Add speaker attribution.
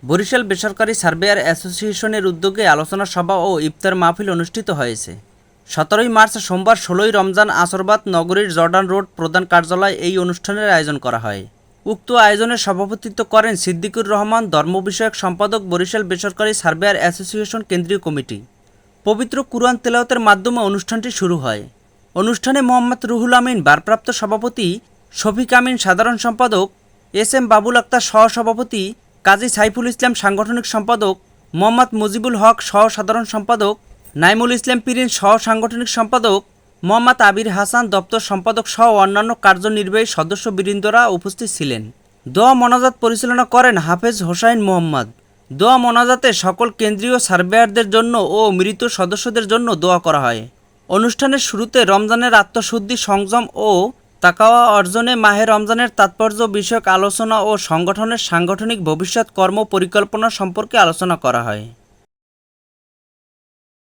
Speaker 1: বরিশাল বেসরকারি সার্ভেয়ার অ্যাসোসিয়েশনের উদ্যোগে আলোচনা সভা ও ইফতার মাহফিল অনুষ্ঠিত হয়েছে। 17 মার্চ সোমবার 16 রমজান আসরবাদ নগরীর জর্ডান রোড প্রধান কার্যালয়ে এই অনুষ্ঠানের আয়োজন করা হয়। উক্ত আয়োজনে সভাপতিত্ব করেন সিদ্দিকুর রহমান, ধর্ম বিষয়ক সম্পাদক, বরিশাল বেসরকারি সার্ভেয়ার অ্যাসোসিয়েশন কেন্দ্রীয় কমিটি। পবিত্র কুরআন তেলাওয়াতের মাধ্যমে অনুষ্ঠানটি শুরু হয়। অনুষ্ঠানে মোহাম্মদ রুহুল আমিন ভারপ্রাপ্ত সভাপতি, শফিক আমিন সাধারণ সম্পাদক, এস.এম. বাবুল আক্তার সহ-সভাপতি, কাজী সাইফুল ইসলাম সাংগঠনিক সম্পাদক, মোহাম্মদ মুজিবুল হক সহ-সাধারণ সম্পাদক, নাইমুল ইসলাম পিরিন সহ-সাংগঠনিক সম্পাদক, মোহাম্মদ আবির হাসান দপ্তর সম্পাদক সহ অন্যান্য কার্যনির্বাহী সদস্যবৃন্দরা উপস্থিত ছিলেন। দোয়া মোনাজাত পরিচালনা করেন হাফেজ হোসাইন মোহাম্মদ। দোয়া মোনাজাতে সকল কেন্দ্রীয় সার্ভেয়ারদের জন্য ও মৃত সদস্যদের জন্য দোয়া করা হয়। অনুষ্ঠানের শুরুতে রমজানের আত্মশুদ্ধি, সংযম ও তাকওয়া অর্জনে মাহে রমজানের তাৎপর্য বিষয়ক আলোচনা ও সংগঠনের সাংগঠনিক ভবিষ্যৎ কর্ম পরিকল্পনা সম্পর্কে আলোচনা করা হয়।